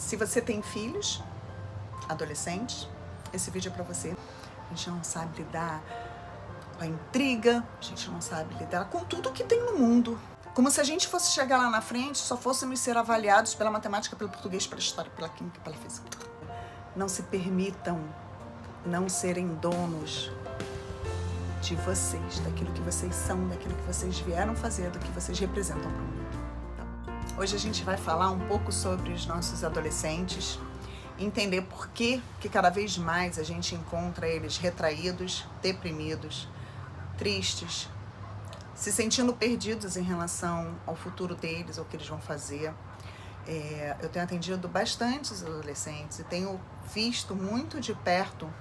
Se você tem filhos, adolescentes, esse vídeo é pra você. A gente não sabe lidar com a intriga, a gente não sabe lidar com tudo que tem no mundo. Como se a gente fosse chegar lá na frente, só fôssemos ser avaliados pela matemática, pelo português, pela história, pela química, pela física. Não se permitam não serem donos de vocês, daquilo que vocês são, daquilo que vocês vieram fazer, do que vocês representam para o mundo. Tá? Hoje a gente vai falar um pouco sobre os nossos adolescentes, entender por que cada vez mais a gente encontra eles retraídos, deprimidos, tristes, se sentindo perdidos em relação ao futuro deles, ao que eles vão fazer. Eu tenho atendido bastantes adolescentes e tenho visto muito de perto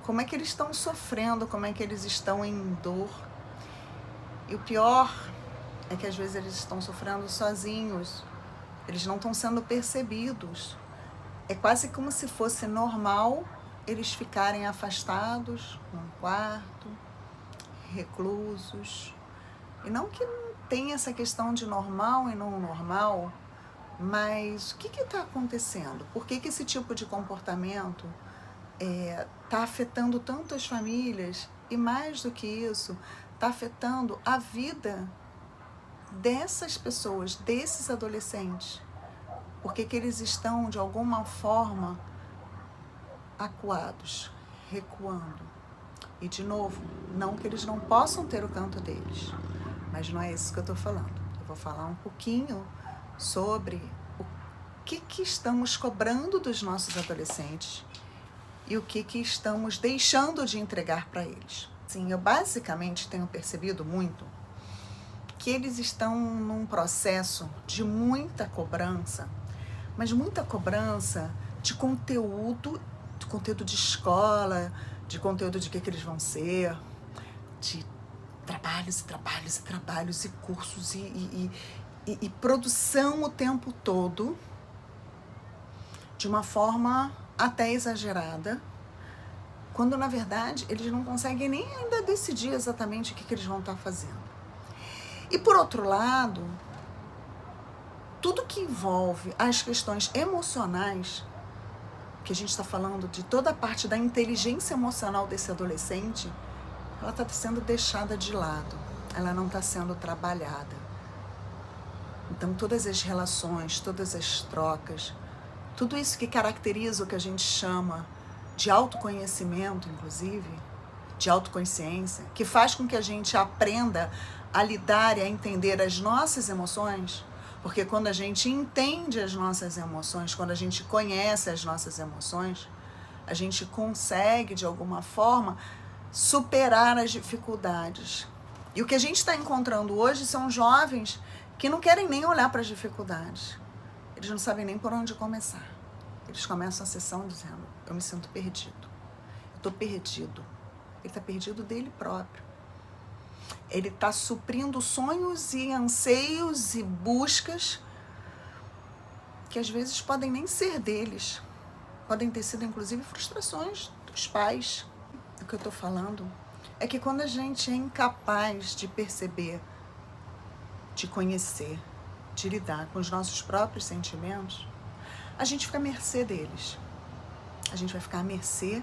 como é que eles estão sofrendo, como é que eles estão em dor. E o pior é que às vezes eles estão sofrendo sozinhos, eles não estão sendo percebidos. É quase como se fosse normal eles ficarem afastados num quarto, reclusos. E não que não tenha essa questão de normal e não normal, mas o que está acontecendo? Por que esse tipo de comportamento está afetando tanto as famílias e, mais do que isso, está afetando a vida dessas pessoas, desses adolescentes? Por que eles estão, de alguma forma, acuados, recuando? E, de novo, não que eles não possam ter o canto deles, mas não é isso que eu estou falando. Eu vou falar um pouquinho sobre o que estamos cobrando dos nossos adolescentes e o que estamos deixando de entregar para eles. Sim, eu basicamente tenho percebido muito que eles estão num processo de muita cobrança, mas muita cobrança de conteúdo de escola, de conteúdo de que eles vão ser, de trabalhos e trabalhos e trabalhos e cursos e produção o tempo todo, de uma forma até exagerada, quando na verdade eles não conseguem nem ainda decidir exatamente o que eles vão estar fazendo. E por outro lado, tudo que envolve as questões emocionais, que a gente está falando de toda a parte da inteligência emocional desse adolescente, ela está sendo deixada de lado, ela não está sendo trabalhada. Então todas as relações, todas as trocas, tudo isso que caracteriza o que a gente chama de autoconhecimento, inclusive, de autoconsciência, que faz com que a gente aprenda a lidar e a entender as nossas emoções, porque quando a gente entende as nossas emoções, quando a gente conhece as nossas emoções, a gente consegue, de alguma forma, superar as dificuldades. E o que a gente está encontrando hoje são jovens que não querem nem olhar para as dificuldades. Eles não sabem nem por onde começar. Eles começam a sessão dizendo: eu me sinto perdido. Eu estou perdido. Ele está perdido dele próprio. Ele está suprindo sonhos e anseios e buscas que às vezes podem nem ser deles. Podem ter sido, inclusive, frustrações dos pais. O que eu estou falando é que quando a gente é incapaz de perceber, de conhecer, de lidar com os nossos próprios sentimentos, a gente fica à mercê deles. A gente vai ficar à mercê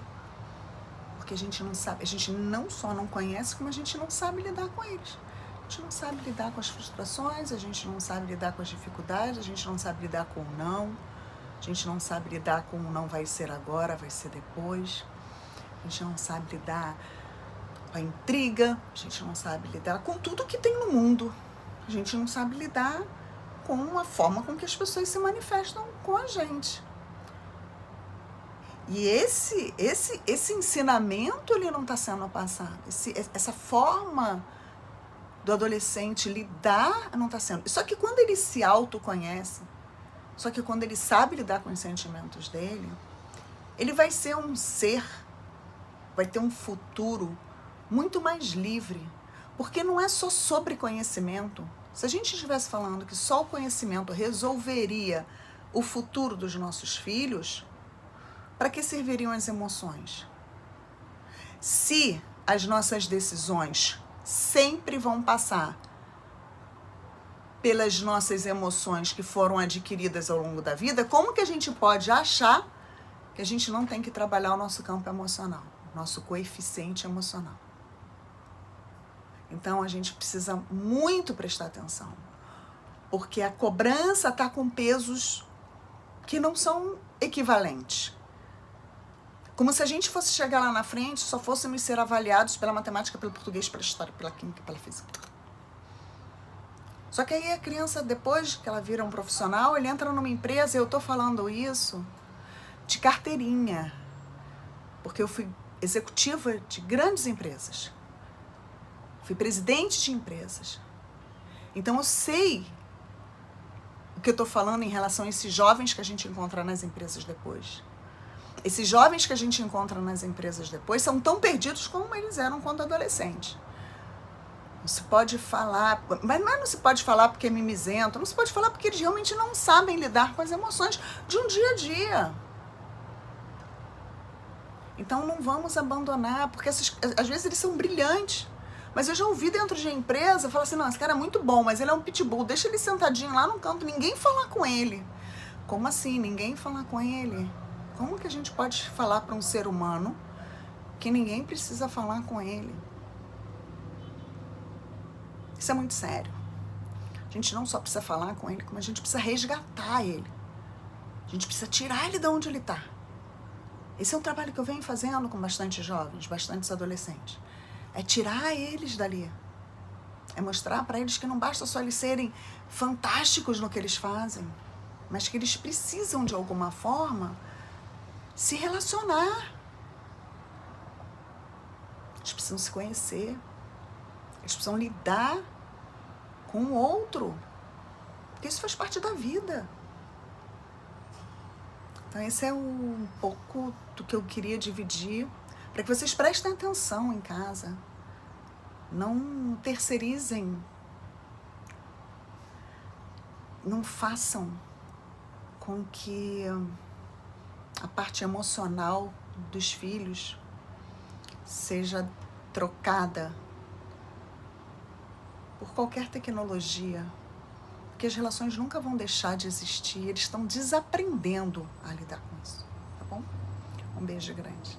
porque a gente não sabe, a gente não só não conhece, como a gente não sabe lidar com eles. A gente não sabe lidar com as frustrações, a gente não sabe lidar com as dificuldades, a gente não sabe lidar com o não, a gente não sabe lidar com o não vai ser agora, vai ser depois. A gente não sabe lidar com a intriga, a gente não sabe lidar com tudo que tem no mundo. A gente não sabe lidar com a forma com que as pessoas se manifestam com a gente. E esse ensinamento, ele não está sendo passado. Essa forma do adolescente lidar não está sendo. Só que quando ele se autoconhece, só que quando ele sabe lidar com os sentimentos dele, ele vai ser um ser, vai ter um futuro muito mais livre. Porque não é só sobre conhecimento. Se a gente estivesse falando que só o conhecimento resolveria o futuro dos nossos filhos, para que serviriam as emoções? Se as nossas decisões sempre vão passar pelas nossas emoções que foram adquiridas ao longo da vida, como que a gente pode achar que a gente não tem que trabalhar o nosso campo emocional, nosso coeficiente emocional? Então, a gente precisa muito prestar atenção, porque a cobrança está com pesos que não são equivalentes. Como se a gente fosse chegar lá na frente, só fôssemos ser avaliados pela matemática, pelo português, pela história, pela química, pela física. Só que aí a criança, depois que ela vira um profissional, ele entra numa empresa, e eu estou falando isso de carteirinha, porque eu fui executiva de grandes empresas. Fui presidente de empresas. Então eu sei o que eu estou falando em relação a esses jovens que a gente encontra nas empresas depois. Esses jovens que a gente encontra nas empresas depois são tão perdidos como eles eram quando adolescentes. Não se pode falar, mas não se pode falar porque é mimizento, não se pode falar porque eles realmente não sabem lidar com as emoções de um dia a dia. Então não vamos abandonar, porque às vezes eles são brilhantes. Mas eu já ouvi dentro de empresa, falar assim, não, esse cara é muito bom, mas ele é um pitbull, deixa ele sentadinho lá no canto, ninguém falar com ele. Como assim, ninguém falar com ele? Como que a gente pode falar para um ser humano que ninguém precisa falar com ele? Isso é muito sério. A gente não só precisa falar com ele, como a gente precisa resgatar ele. A gente precisa tirar ele de onde ele está. Esse é um trabalho que eu venho fazendo com bastante jovens, bastantes adolescentes. É tirar eles dali. É mostrar para eles que não basta só eles serem fantásticos no que eles fazem, mas que eles precisam, de alguma forma, se relacionar. Eles precisam se conhecer. Eles precisam lidar com o outro. Porque isso faz parte da vida. Então, esse é um pouco do que eu queria dividir, para que vocês prestem atenção em casa. Não terceirizem. Não façam com que a parte emocional dos filhos seja trocada por qualquer tecnologia, porque as relações nunca vão deixar de existir, eles estão desaprendendo a lidar com isso, tá bom? Um beijo grande.